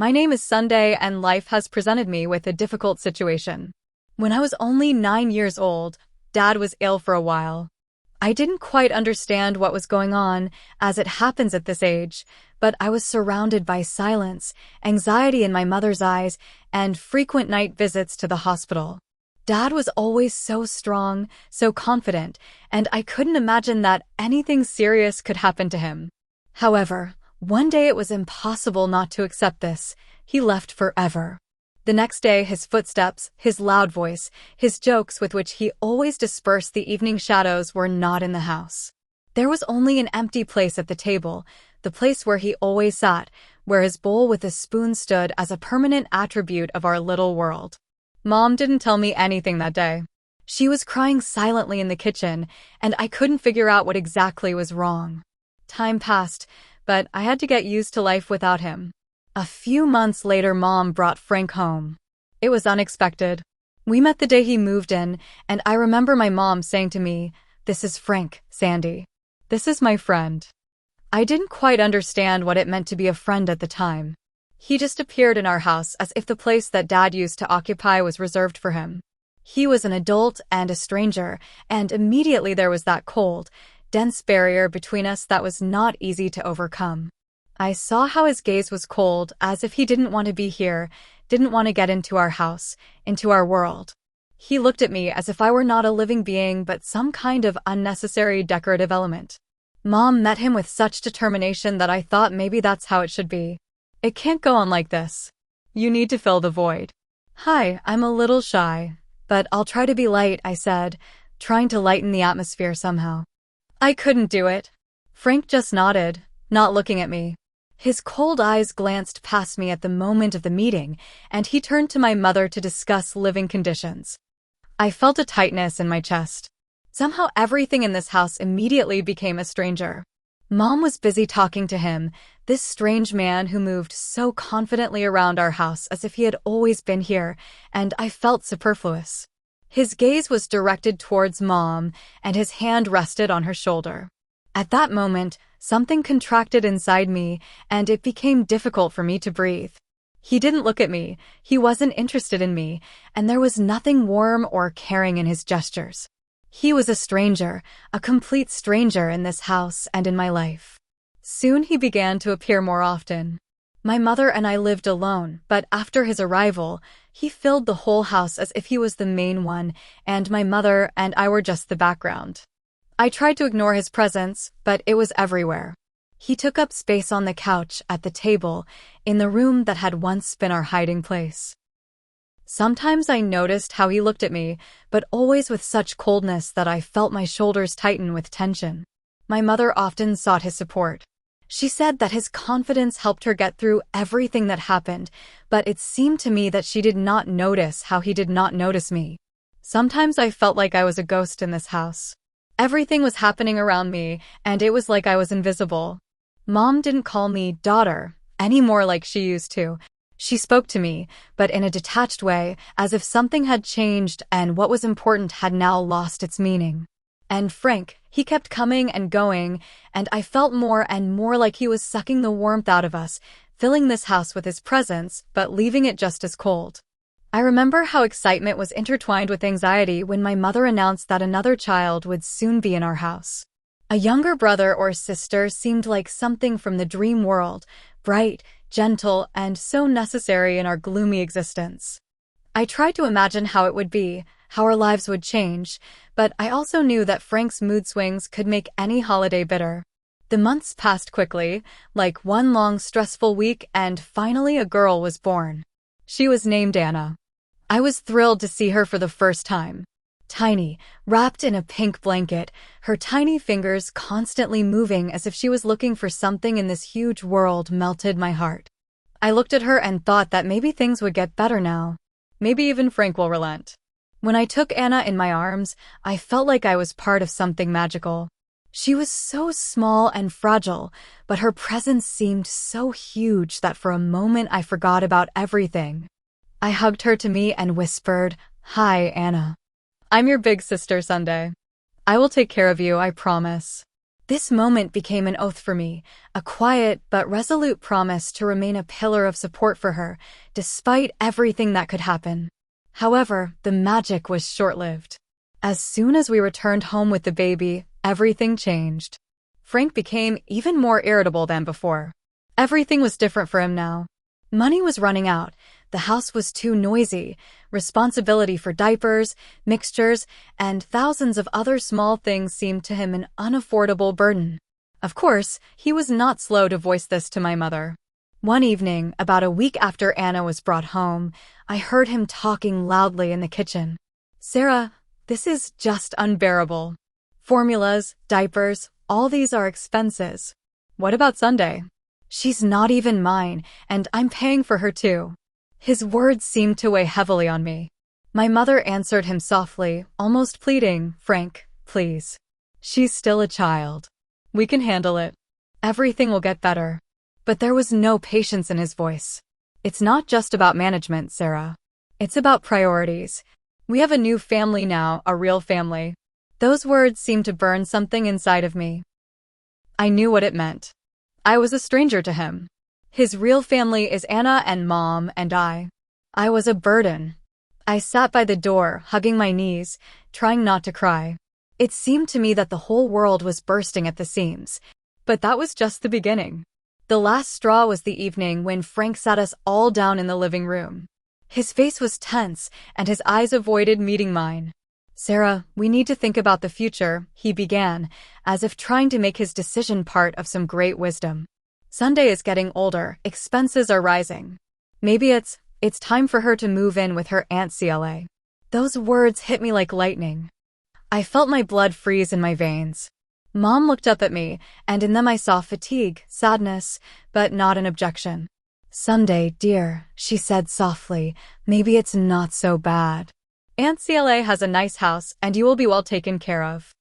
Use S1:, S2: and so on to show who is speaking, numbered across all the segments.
S1: My name is Sunday, and life has presented me with a difficult situation. When I was only 9 years old, Dad was ill for a while. I didn't quite understand what was going on, as it happens at this age, but I was surrounded by silence, anxiety in my mother's eyes, and frequent night visits to the hospital. Dad was always so strong, so confident, and I couldn't imagine that anything serious could happen to him. However, one day it was impossible not to accept this. He left forever. The next day, his footsteps, his loud voice, his jokes with which he always dispersed the evening shadows were not in the house. There was only an empty place at the table, the place where he always sat, where his bowl with a spoon stood as a permanent attribute of our little world. Mom didn't tell me anything that day. She was crying silently in the kitchen, and I couldn't figure out what exactly was wrong. Time passed, but I had to get used to life without him. A few months later, Mom brought Frank home. It was unexpected. We met the day he moved in, and I remember my mom saying to me, "This is Frank, Sandy. This is my friend." I didn't quite understand what it meant to be a friend at the time. He just appeared in our house as if the place that Dad used to occupy was reserved for him. He was an adult and a stranger, and immediately there was that cold, dense barrier between us that was not easy to overcome. I saw how his gaze was cold, as if he didn't want to be here, didn't want to get into our house, into our world. He looked at me as if I were not a living being but some kind of unnecessary decorative element. Mom met him with such determination that I thought maybe that's how it should be. It can't go on like this. You need to fill the void. Hi, I'm a little shy, but I'll try to be light, I said, trying to lighten the atmosphere somehow. I couldn't do it. Frank just nodded, not looking at me. His cold eyes glanced past me at the moment of the meeting, and he turned to my mother to discuss living conditions. I felt a tightness in my chest. Somehow everything in this house immediately became a stranger. Mom was busy talking to him, this strange man who moved so confidently around our house as if he had always been here, and I felt superfluous. His gaze was directed towards Mom, and his hand rested on her shoulder. At that moment, something contracted inside me, and it became difficult for me to breathe. He didn't look at me, he wasn't interested in me, and there was nothing warm or caring in his gestures. He was a stranger, a complete stranger in this house and in my life. Soon he began to appear more often. My mother and I lived alone, but after his arrival, he filled the whole house as if he was the main one, and my mother and I were just the background. I tried to ignore his presence, but it was everywhere. He took up space on the couch, at the table, in the room that had once been our hiding place. Sometimes I noticed how he looked at me, but always with such coldness that I felt my shoulders tighten with tension. My mother often sought his support. She said that his confidence helped her get through everything that happened, but it seemed to me that she did not notice how he did not notice me. Sometimes I felt like I was a ghost in this house. Everything was happening around me, and it was like I was invisible. Mom didn't call me daughter anymore like she used to. She spoke to me, but in a detached way, as if something had changed and what was important had now lost its meaning. And Frank, he kept coming and going, and I felt more and more like he was sucking the warmth out of us, filling this house with his presence, but leaving it just as cold. I remember how excitement was intertwined with anxiety when my mother announced that another child would soon be in our house. A younger brother or sister seemed like something from the dream world, bright, gentle, and so necessary in our gloomy existence. I tried to imagine how it would be, how our lives would change, but I also knew that Frank's mood swings could make any holiday bitter. The months passed quickly, like one long stressful week, and finally a girl was born. She was named Anna. I was thrilled to see her for the first time. Tiny, wrapped in a pink blanket, her tiny fingers constantly moving as if she was looking for something in this huge world melted my heart. I looked at her and thought that maybe things would get better now. Maybe even Frank will relent. When I took Anna in my arms, I felt like I was part of something magical. She was so small and fragile, but her presence seemed so huge that for a moment I forgot about everything. I hugged her to me and whispered, "Hi, Anna. I'm your big sister, Sunday. I will take care of you, I promise." This moment became an oath for me, a quiet but resolute promise to remain a pillar of support for her, despite everything that could happen. However, the magic was short-lived. As soon as we returned home with the baby, everything changed. Frank became even more irritable than before. Everything was different for him now. Money was running out, the house was too noisy, responsibility for diapers, mixtures, and thousands of other small things seemed to him an unaffordable burden. Of course, he was not slow to voice this to my mother. One evening, about a week after Anna was brought home, I heard him talking loudly in the kitchen. "Sarah, this is just unbearable. Formulas, diapers, all these are expenses. What about Sunday? She's not even mine, and I'm paying for her too." His words seemed to weigh heavily on me. My mother answered him softly, almost pleading, "Frank, please. She's still a child. We can handle it. Everything will get better." But there was no patience in his voice. "It's not just about management, Sarah. It's about priorities. We have a new family now, a real family." Those words seemed to burn something inside of me. I knew what it meant. I was a stranger to him. His real family is Anna and Mom and I. I was a burden. I sat by the door, hugging my knees, trying not to cry. It seemed to me that the whole world was bursting at the seams. But that was just the beginning. The last straw was the evening when Frank sat us all down in the living room. His face was tense, and his eyes avoided meeting mine. "Sarah, we need to think about the future," he began, as if trying to make his decision part of some great wisdom. "Sunday is getting older, expenses are rising. Maybe it's time for her to move in with her Aunt CLA." Those words hit me like lightning. I felt my blood freeze in my veins. Mom looked up at me, and in them I saw fatigue, sadness, but not an objection. "Sunday, dear," she said softly, "maybe it's not so bad. Aunt CLA has a nice house, and you will be well taken care of."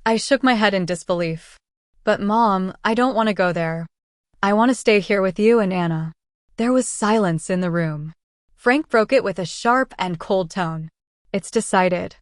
S1: I shook my head in disbelief. "But Mom, I don't want to go there. I want to stay here with you and Anna." There was silence in the room. Frank broke it with a sharp and cold tone. "It's decided.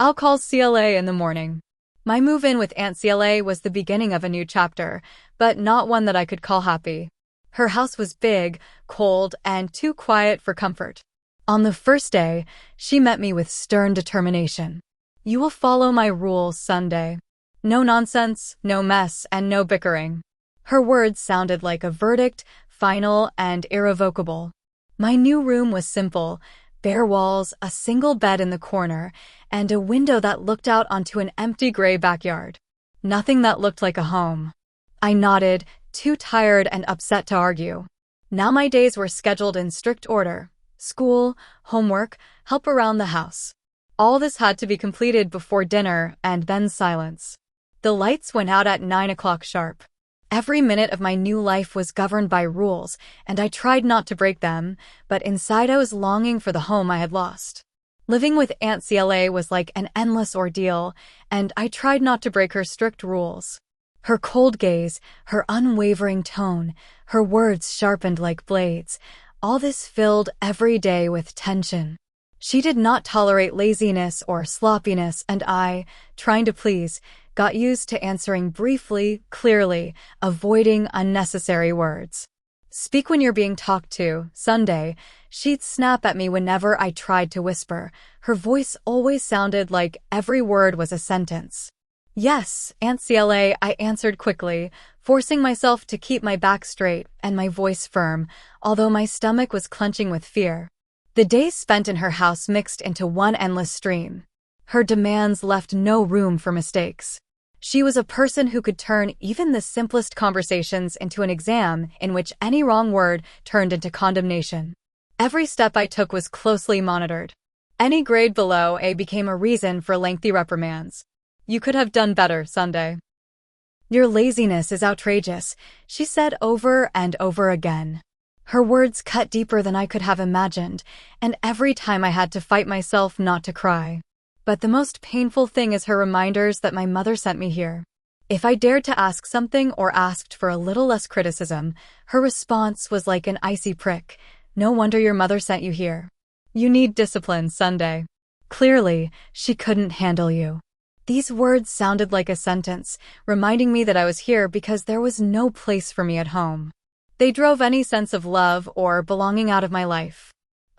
S1: I'll call CLA in the morning." My move-in with Aunt CLA was the beginning of a new chapter, but not one that I could call happy. Her house was big, cold, and too quiet for comfort. On the first day, she met me with stern determination. "You will follow my rules, Sunday. No nonsense, no mess, and no bickering." Her words sounded like a verdict, final and irrevocable. My new room was simple, bare walls, a single bed in the corner, and a window that looked out onto an empty gray backyard. Nothing that looked like a home. I nodded, too tired and upset to argue. Now my days were scheduled in strict order. School, homework, help around the house. All this had to be completed before dinner, and then silence. The lights went out at 9 o'clock sharp. Every minute of my new life was governed by rules, and I tried not to break them, but inside I was longing for the home I had lost. Living with Aunt CLA was like an endless ordeal, and I tried not to break her strict rules. Her cold gaze, her unwavering tone, her words sharpened like blades, all this filled every day with tension. She did not tolerate laziness or sloppiness, and I, trying to please, got used to answering briefly, clearly, avoiding unnecessary words. "Speak when you're being talked to, Sunday," she'd snap at me whenever I tried to whisper. Her voice always sounded like every word was a sentence. "Yes, Aunt CLA," I answered quickly, forcing myself to keep my back straight and my voice firm, although my stomach was clenching with fear. The days spent in her house mixed into one endless stream. Her demands left no room for mistakes. She was a person who could turn even the simplest conversations into an exam in which any wrong word turned into condemnation. Every step I took was closely monitored. Any grade below A became a reason for lengthy reprimands. "You could have done better, Sunday. Your laziness is outrageous," she said over and over again. Her words cut deeper than I could have imagined, and every time I had to fight myself not to cry. But the most painful thing is her reminders that my mother sent me here. If I dared to ask something or asked for a little less criticism, her response was like an icy prick. "No wonder your mother sent you here. You need discipline, Sunday. Clearly, she couldn't handle you." These words sounded like a sentence, reminding me that I was here because there was no place for me at home. They drove any sense of love or belonging out of my life.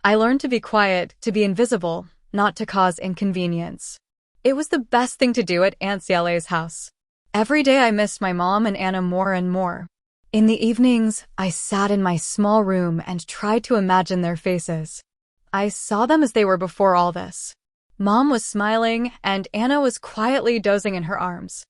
S1: I learned to be quiet, to be invisible, not to cause inconvenience. It was the best thing to do at Aunt Cela's house. Every day I missed my mom and Anna more and more. In the evenings, I sat in my small room and tried to imagine their faces. I saw them as they were before all this. Mom was smiling, and Anna was quietly dozing in her arms.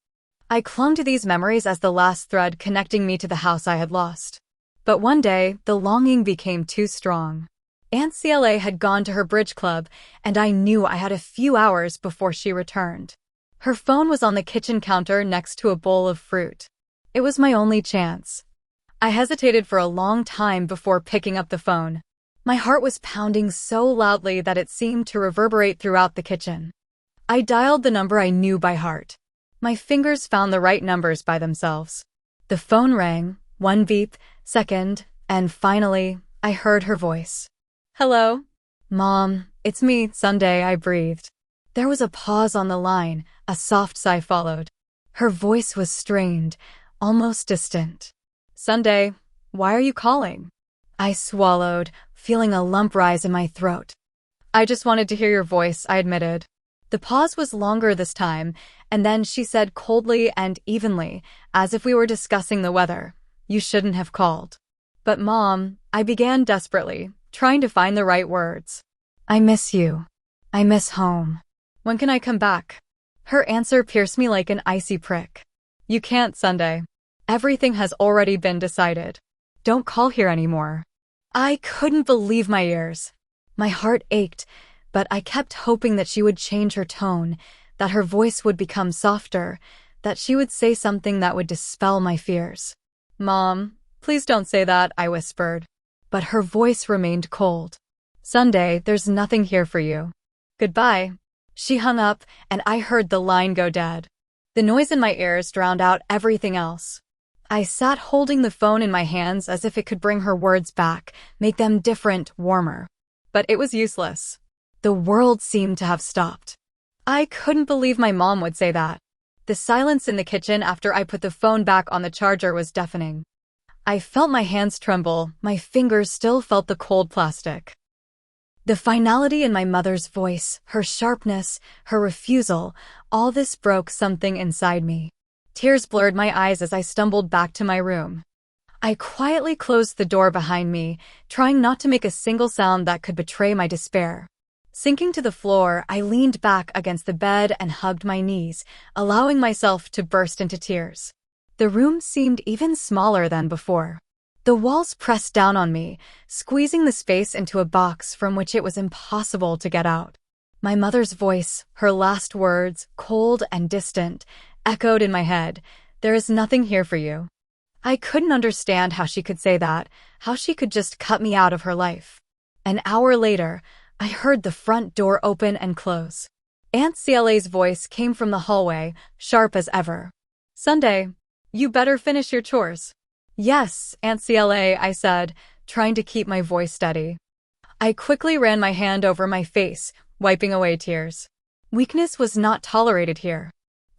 S1: I clung to these memories as the last thread connecting me to the house I had lost. But one day, the longing became too strong. Aunt Cela had gone to her bridge club, and I knew I had a few hours before she returned. Her phone was on the kitchen counter next to a bowl of fruit. It was my only chance. I hesitated for a long time before picking up the phone. My heart was pounding so loudly that it seemed to reverberate throughout the kitchen. I dialed the number I knew by heart. My fingers found the right numbers by themselves. The phone rang, one beep, second, and finally, I heard her voice. "Hello? Mom, it's me, Sunday," I breathed. There was a pause on the line, a soft sigh followed. Her voice was strained, almost distant. "Sunday, why are you calling?" I swallowed, feeling a lump rise in my throat. "I just wanted to hear your voice," I admitted. The pause was longer this time, and then she said coldly and evenly, as if we were discussing the weather, "You shouldn't have called." "But Mom," I began desperately, trying to find the right words. "I miss you. I miss home. When can I come back?" Her answer pierced me like an icy prick. "You can't, Sunday. Everything has already been decided. Don't call here anymore." I couldn't believe my ears. My heart ached, but I kept hoping that she would change her tone, that her voice would become softer, that she would say something that would dispel my fears. "Mom, please don't say that," I whispered. But her voice remained cold. "Sunday, there's nothing here for you. Goodbye." She hung up, and I heard the line go dead. The noise in my ears drowned out everything else. I sat holding the phone in my hands as if it could bring her words back, make them different, warmer. But it was useless. The world seemed to have stopped. I couldn't believe my mom would say that. The silence in the kitchen after I put the phone back on the charger was deafening. I felt my hands tremble, my fingers still felt the cold plastic. The finality in my mother's voice, her sharpness, her refusal, all this broke something inside me. Tears blurred my eyes as I stumbled back to my room. I quietly closed the door behind me, trying not to make a single sound that could betray my despair. Sinking to the floor, I leaned back against the bed and hugged my knees, allowing myself to burst into tears. The room seemed even smaller than before. The walls pressed down on me, squeezing the space into a box from which it was impossible to get out. My mother's voice, her last words, cold and distant, echoed in my head, "There is nothing here for you." I couldn't understand how she could say that, how she could just cut me out of her life. An hour later, I heard the front door open and close. Aunt Cela's voice came from the hallway, sharp as ever. "Sunday, you better finish your chores." "Yes, Aunt Cela," I said, trying to keep my voice steady. I quickly ran my hand over my face, wiping away tears. Weakness was not tolerated here.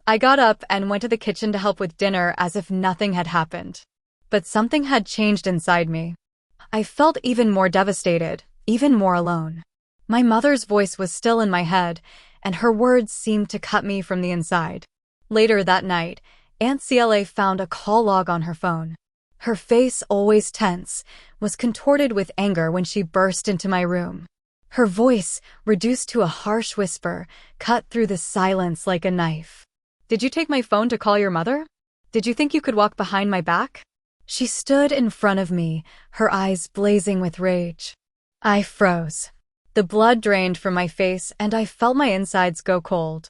S1: I got up and went to the kitchen to help with dinner as if nothing had happened. But something had changed inside me. I felt even more devastated, even more alone. My mother's voice was still in my head, and her words seemed to cut me from the inside. Later that night, Aunt Cela found a call log on her phone. Her face, always tense, was contorted with anger when she burst into my room. Her voice, reduced to a harsh whisper, cut through the silence like a knife. "Did you take my phone to call your mother? Did you think you could walk behind my back?" She stood in front of me, her eyes blazing with rage. I froze. The blood drained from my face, and I felt my insides go cold.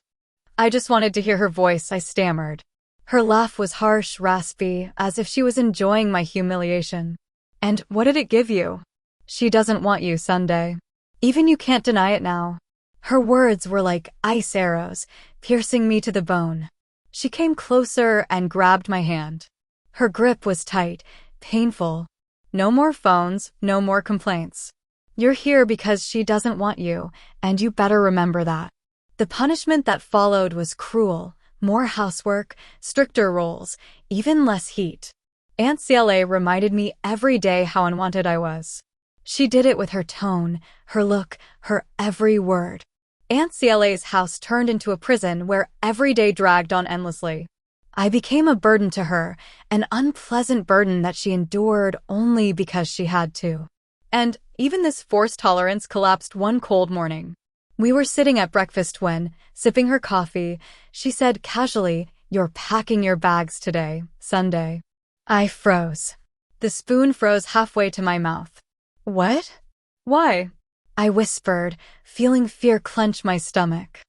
S1: "I just wanted to hear her voice," I stammered. Her laugh was harsh, raspy, as if she was enjoying my humiliation. "And what did it give you?" "She doesn't want you, Sunday. Even you can't deny it now." Her words were like ice arrows, piercing me to the bone. She came closer and grabbed my hand. Her grip was tight, painful. "No more phones, no more complaints. You're here because she doesn't want you, and you better remember that." The punishment that followed was cruel: more housework, stricter rules, even less heat. Aunt CLA reminded me every day how unwanted I was. She did it with her tone, her look, her every word. Aunt CLA's house turned into a prison where every day dragged on endlessly. I became a burden to her, an unpleasant burden that she endured only because she had to. And even this forced tolerance collapsed one cold morning. We were sitting at breakfast when, sipping her coffee, she said casually, "You're packing your bags today, Sunday." I froze. The spoon froze halfway to my mouth. "What? Why?" I whispered, feeling fear clench my stomach.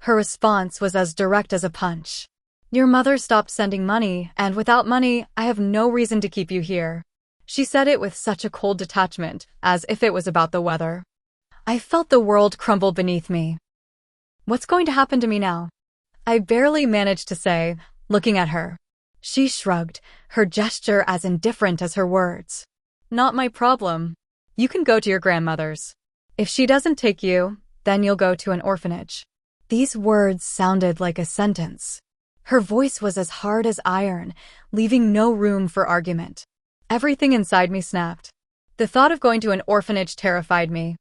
S1: Her response was as direct as a punch. "Your mother stopped sending money, and without money, I have no reason to keep you here." She said it with such a cold detachment, as if it was about the weather. I felt the world crumble beneath me. "What's going to happen to me now?" I barely managed to say, looking at her. She shrugged, her gesture as indifferent as her words. "Not my problem. You can go to your grandmother's. If she doesn't take you, then you'll go to an orphanage." These words sounded like a sentence. Her voice was as hard as iron, leaving no room for argument. Everything inside me snapped. The thought of going to an orphanage terrified me.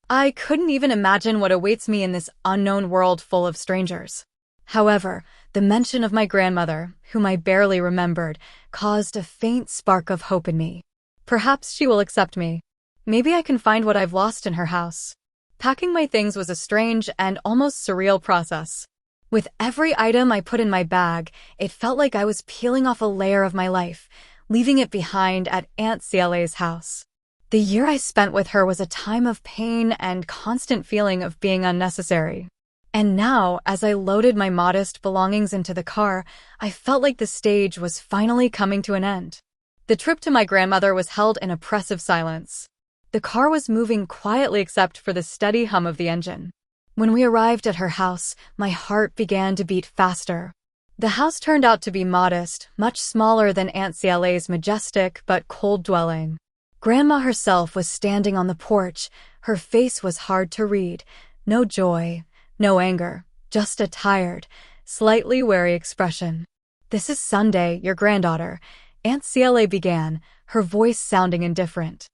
S1: I couldn't even imagine what awaits me in this unknown world full of strangers. However, the mention of my grandmother, whom I barely remembered, caused a faint spark of hope in me. Perhaps she will accept me. Maybe I can find what I've lost in her house. Packing my things was a strange and almost surreal process. With every item I put in my bag, it felt like I was peeling off a layer of my life, leaving it behind at Aunt CLA's house. The year I spent with her was a time of pain and constant feeling of being unnecessary. And now, as I loaded my modest belongings into the car, I felt like the stage was finally coming to an end. The trip to my grandmother was held in oppressive silence. The car was moving quietly except for the steady hum of the engine. When we arrived at her house, my heart began to beat faster. The house turned out to be modest, much smaller than Aunt CLA's majestic but cold dwelling. Grandma herself was standing on the porch. Her face was hard to read. No joy, no anger, just a tired, slightly wary expression. "This is Sunday, your granddaughter," Aunt CLA began, her voice sounding indifferent.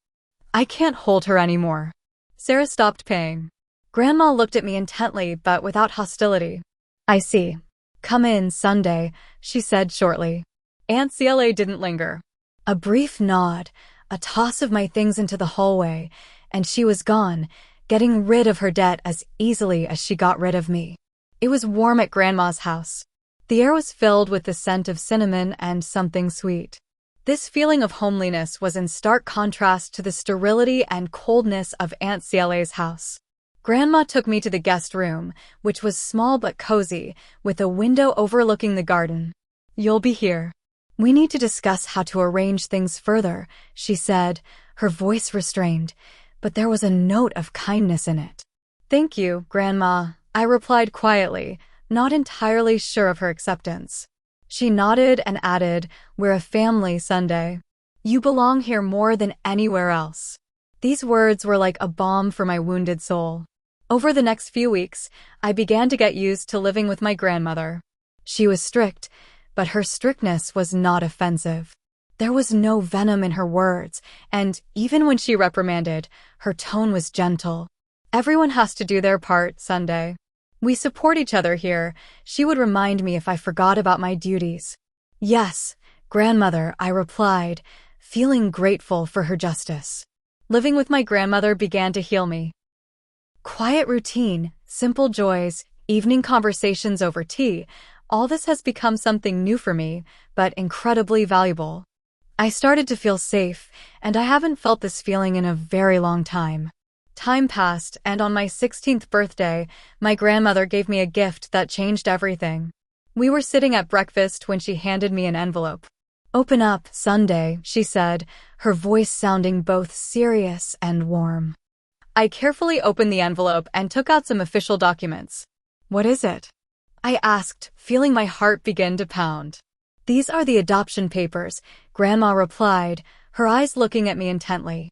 S1: "I can't hold her anymore. Sarah stopped paying." Grandma looked at me intently but without hostility. "I see. Come in, Sunday," she said shortly. Aunt CLA didn't linger. A brief nod, a toss of my things into the hallway, and she was gone, getting rid of her debt as easily as she got rid of me. It was warm at Grandma's house. The air was filled with the scent of cinnamon and something sweet. This feeling of homeliness was in stark contrast to the sterility and coldness of Aunt CLA's house. Grandma took me to the guest room, which was small but cozy, with a window overlooking the garden. "You'll be here. We need to discuss how to arrange things further," she said, her voice restrained, but there was a note of kindness in it. "Thank you, Grandma," I replied quietly, not entirely sure of her acceptance. She nodded and added, "We're a family, Sunday. You belong here more than anywhere else." These words were like a balm for my wounded soul. Over the next few weeks, I began to get used to living with my grandmother. She was strict, but her strictness was not offensive. There was no venom in her words, and even when she reprimanded, her tone was gentle. "Everyone has to do their part, Sunday. We support each other here," she would remind me if I forgot about my duties. "Yes, grandmother," I replied, feeling grateful for her justice. Living with my grandmother began to heal me. Quiet routine, simple joys, evening conversations over tea, all this has become something new for me, but incredibly valuable. I started to feel safe, and I haven't felt this feeling in a very long time. Time passed, and on my 16th birthday, my grandmother gave me a gift that changed everything. We were sitting at breakfast when she handed me an envelope. "Open up, Sunday," she said, her voice sounding both serious and warm. I carefully opened the envelope and took out some official documents. "What is it?" I asked, feeling my heart begin to pound. "These are the adoption papers," Grandma replied, her eyes looking at me intently.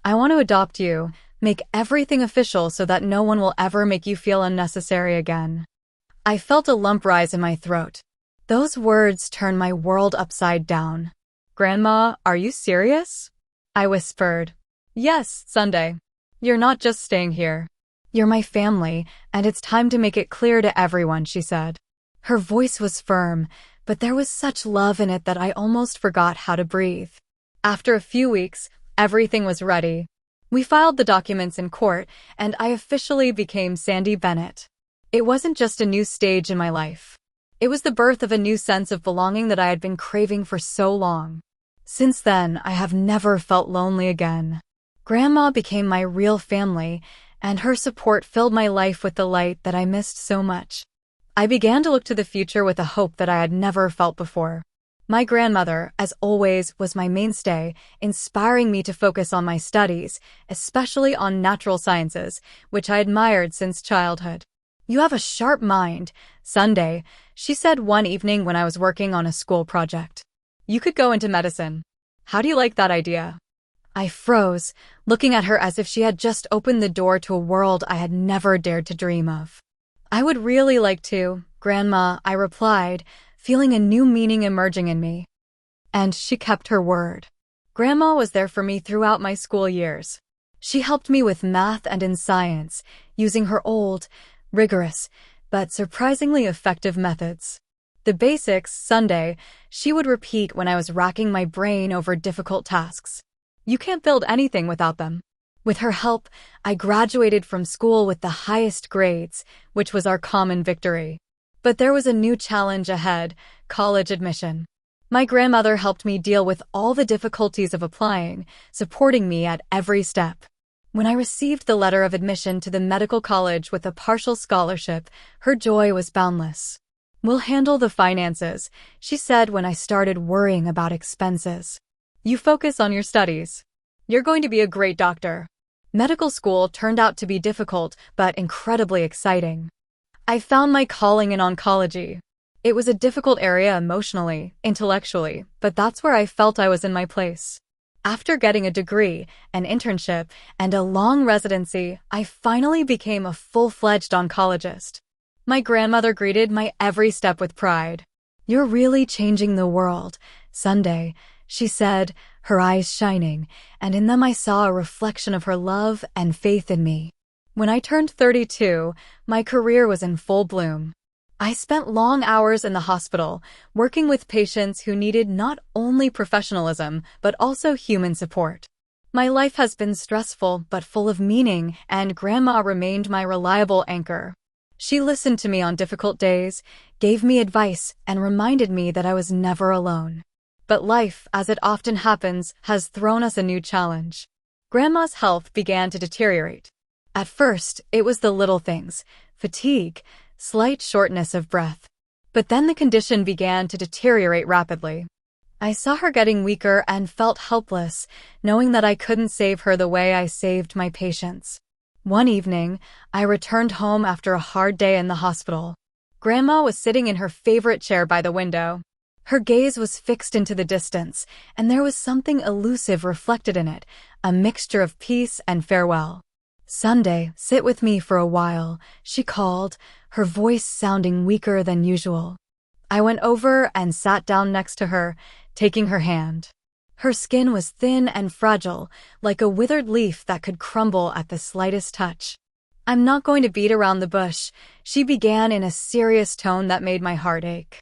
S1: "I want to adopt you, Make everything official so that no one will ever make you feel unnecessary again. I felt a lump rise in my throat. Those words turned my world upside down. Grandma, are you serious? I whispered. Yes, Sunday. You're not just staying here. You're my family, and it's time to make it clear to everyone, she said. Her voice was firm, but there was such love in it that I almost forgot how to breathe. After a few weeks, everything was ready. We filed the documents in court, and I officially became Sandy Bennett. It wasn't just a new stage in my life. It was the birth of a new sense of belonging that I had been craving for so long. Since then, I have never felt lonely again. Grandma became my real family, and her support filled my life with the light that I missed so much. I began to look to the future with a hope that I had never felt before. My grandmother, as always, was my mainstay, inspiring me to focus on my studies, especially on natural sciences, which I admired since childhood. You have a sharp mind, Sunday, she said one evening when I was working on a school project. You could go into medicine. How do you like that idea? I froze, looking at her as if she had just opened the door to a world I had never dared to dream of. I would really like to, Grandma, I replied, feeling a new meaning emerging in me. And she kept her word. Grandma was there for me throughout my school years. She helped me with math and in science, using her old, rigorous, but surprisingly effective methods. The basics, Sunday, she would repeat when I was racking my brain over difficult tasks. You can't build anything without them. With her help, I graduated from school with the highest grades, which was our common victory. But there was a new challenge ahead, college admission. My grandmother helped me deal with all the difficulties of applying, supporting me at every step. When I received the letter of admission to the medical college with a partial scholarship, her joy was boundless. We'll handle the finances, she said when I started worrying about expenses. You focus on your studies. You're going to be a great doctor. Medical school turned out to be difficult, but incredibly exciting. I found my calling in oncology. It was a difficult area emotionally, intellectually, but that's where I felt I was in my place. After getting a degree, an internship, and a long residency, I finally became a full-fledged oncologist. My grandmother greeted my every step with pride. You're really changing the world, Sunday, she said, her eyes shining, and in them I saw a reflection of her love and faith in me. When I turned 32, my career was in full bloom. I spent long hours in the hospital, working with patients who needed not only professionalism, but also human support. My life has been stressful but full of meaning, and Grandma remained my reliable anchor. She listened to me on difficult days, gave me advice, and reminded me that I was never alone. But life, as it often happens, has thrown us a new challenge. Grandma's health began to deteriorate. At first, it was the little things, fatigue, slight shortness of breath. But then the condition began to deteriorate rapidly. I saw her getting weaker and felt helpless, knowing that I couldn't save her the way I saved my patients. One evening, I returned home after a hard day in the hospital. Grandma was sitting in her favorite chair by the window. Her gaze was fixed into the distance, and there was something elusive reflected in it, a mixture of peace and farewell. Sunday, sit with me for a while, she called, her voice sounding weaker than usual. I went over and sat down next to her, taking her hand. Her skin was thin and fragile, like a withered leaf that could crumble at the slightest touch. I'm not going to beat around the bush, she began in a serious tone that made my heart ache.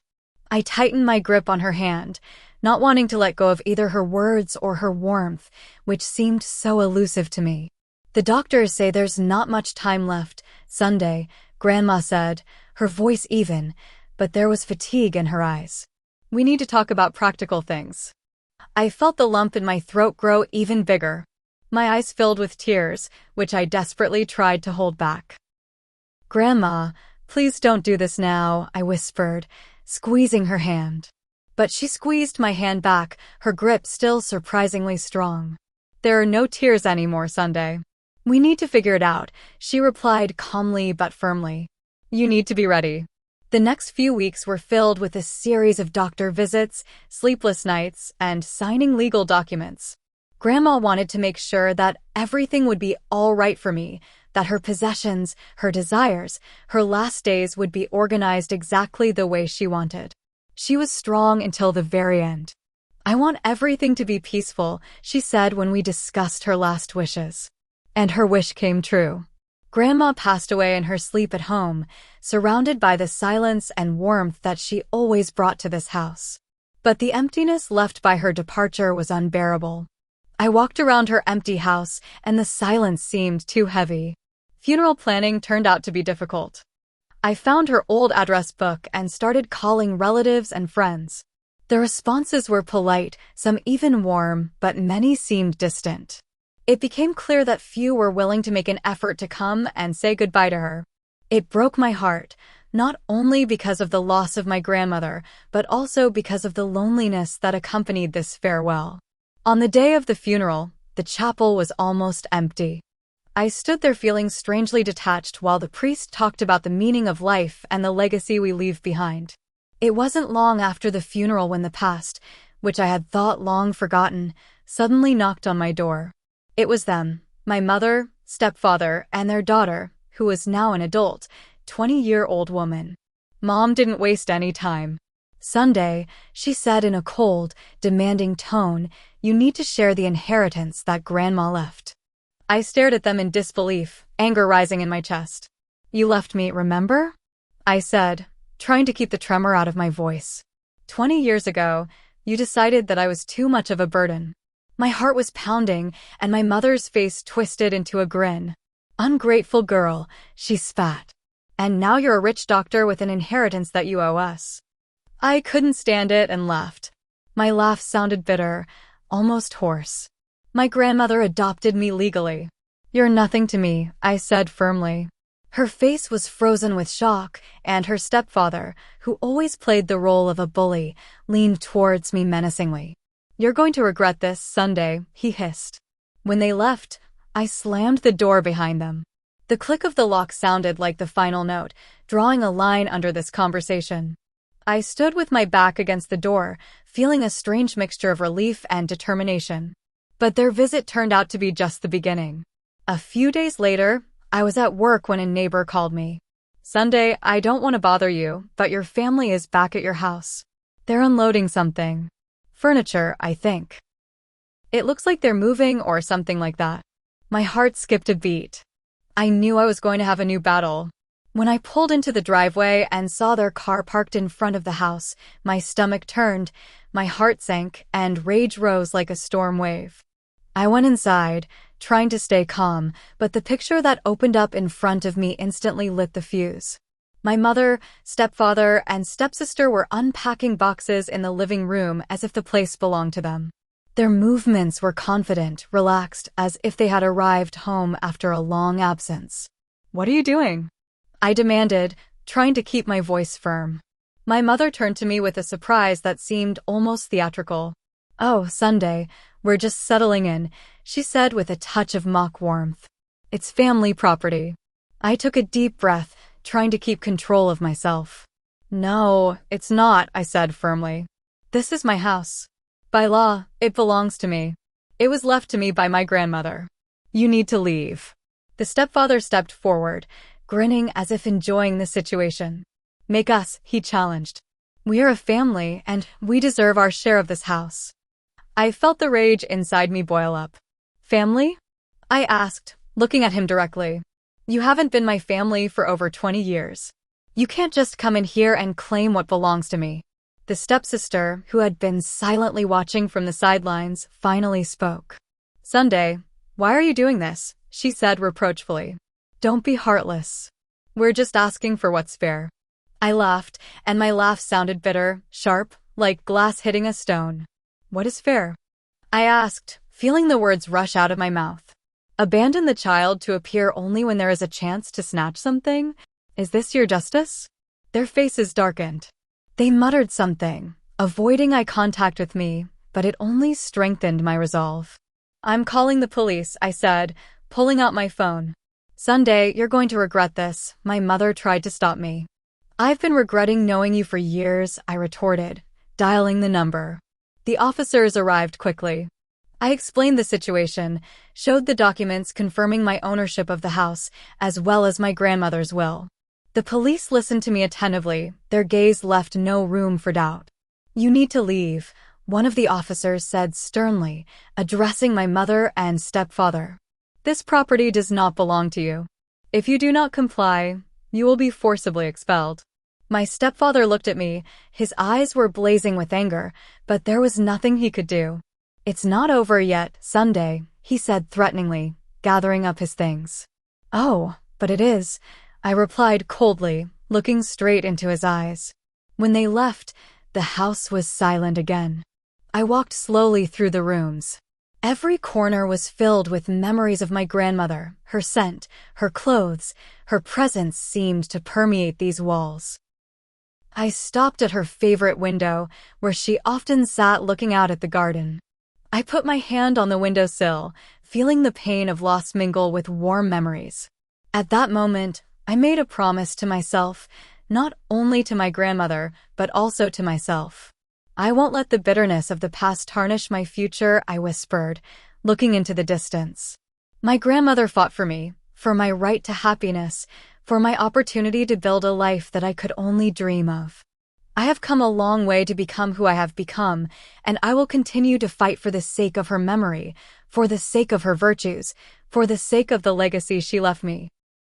S1: I tightened my grip on her hand, not wanting to let go of either her words or her warmth, which seemed so elusive to me. The doctors say there's not much time left, Sunday, Grandma said, her voice even, but there was fatigue in her eyes. We need to talk about practical things. I felt the lump in my throat grow even bigger. My eyes filled with tears, which I desperately tried to hold back. Grandma, please don't do this now, I whispered, squeezing her hand. But she squeezed my hand back, her grip still surprisingly strong. There are no tears anymore, Sunday. We need to figure it out, she replied calmly but firmly. You need to be ready. The next few weeks were filled with a series of doctor visits, sleepless nights, and signing legal documents. Grandma wanted to make sure that everything would be all right for me, that her possessions, her desires, her last days would be organized exactly the way she wanted. She was strong until the very end. "I want everything to be peaceful," she said when we discussed her last wishes. And her wish came true. Grandma passed away in her sleep at home, surrounded by the silence and warmth that she always brought to this house. But the emptiness left by her departure was unbearable. I walked around her empty house, and the silence seemed too heavy. Funeral planning turned out to be difficult. I found her old address book and started calling relatives and friends. The responses were polite, some even warm, but many seemed distant. It became clear that few were willing to make an effort to come and say goodbye to her. It broke my heart, not only because of the loss of my grandmother, but also because of the loneliness that accompanied this farewell. On the day of the funeral, the chapel was almost empty. I stood there feeling strangely detached while the priest talked about the meaning of life and the legacy we leave behind. It wasn't long after the funeral when the past, which I had thought long forgotten, suddenly knocked on my door. It was them, my mother, stepfather, and their daughter, who was now an adult, 20-year-old woman. Mom didn't waste any time. "Sunday," she said in a cold, demanding tone, "you need to share the inheritance that Grandma left." I stared at them in disbelief, anger rising in my chest. "You left me, remember?" I said, trying to keep the tremor out of my voice. 20 years ago, you decided that I was too much of a burden." My heart was pounding, and my mother's face twisted into a grin. "Ungrateful girl," she spat. "And now you're a rich doctor with an inheritance that you owe us." I couldn't stand it and laughed. My laugh sounded bitter, almost hoarse. "My grandmother adopted me legally." "You're nothing to me," I said firmly. Her face was frozen with shock, and her stepfather, who always played the role of a bully, leaned towards me menacingly. "You're going to regret this, Sunday," he hissed. When they left, I slammed the door behind them. The click of the lock sounded like the final note, drawing a line under this conversation. I stood with my back against the door, feeling a strange mixture of relief and determination. But their visit turned out to be just the beginning. A few days later, I was at work when a neighbor called me. "Sunday, I don't want to bother you, but your family is back at your house. They're unloading something. Furniture, I think. It looks like they're moving or something like that." My heart skipped a beat. I knew I was going to have a new battle. When I pulled into the driveway and saw their car parked in front of the house, my stomach turned, my heart sank, and rage rose like a storm wave. I went inside, trying to stay calm, but the picture that opened up in front of me instantly lit the fuse. My mother, stepfather, and stepsister were unpacking boxes in the living room as if the place belonged to them. Their movements were confident, relaxed, as if they had arrived home after a long absence. "What are you doing?" I demanded, trying to keep my voice firm. My mother turned to me with a surprise that seemed almost theatrical. "Oh, Sunday, we're just settling in," she said with a touch of mock warmth. "It's family property." I took a deep breath, trying to keep control of myself. "No, it's not," I said firmly. "This is my house. By law, it belongs to me. It was left to me by my grandmother. You need to leave." The stepfather stepped forward, grinning as if enjoying the situation. "Make us," he challenged. "We are a family, and we deserve our share of this house." I felt the rage inside me boil up. "Family?" I asked, looking at him directly. "You haven't been my family for over 20 years. You can't just come in here and claim what belongs to me." The stepsister, who had been silently watching from the sidelines, finally spoke. "Sunday, why are you doing this?" she said reproachfully. "Don't be heartless. We're just asking for what's fair." I laughed, and my laugh sounded bitter, sharp, like glass hitting a stone. "What is fair?" I asked, feeling the words rush out of my mouth. "Abandon the child to appear only when there is a chance to snatch something? Is this your justice?" Their faces darkened. They muttered something, avoiding eye contact with me, but it only strengthened my resolve. "I'm calling the police," I said, pulling out my phone. "Sunday, you're going to regret this," my mother tried to stop me. "I've been regretting knowing you for years," I retorted, dialing the number. The officers arrived quickly. I explained the situation, showed the documents confirming my ownership of the house, as well as my grandmother's will. The police listened to me attentively, their gaze left no room for doubt. "You need to leave," one of the officers said sternly, addressing my mother and stepfather. "This property does not belong to you. If you do not comply, you will be forcibly expelled." My stepfather looked at me, his eyes were blazing with anger, but there was nothing he could do. "It's not over yet, Sunday," he said threateningly, gathering up his things. "Oh, but it is," I replied coldly, looking straight into his eyes. When they left, the house was silent again. I walked slowly through the rooms. Every corner was filled with memories of my grandmother, her scent, her clothes, her presence seemed to permeate these walls. I stopped at her favorite window, where she often sat looking out at the garden. I put my hand on the windowsill, feeling the pain of loss mingle with warm memories. At that moment, I made a promise to myself, not only to my grandmother, but also to myself. "I won't let the bitterness of the past tarnish my future," I whispered, looking into the distance. My grandmother fought for me, for my right to happiness, for my opportunity to build a life that I could only dream of. I have come a long way to become who I have become, and I will continue to fight for the sake of her memory, for the sake of her virtues, for the sake of the legacy she left me.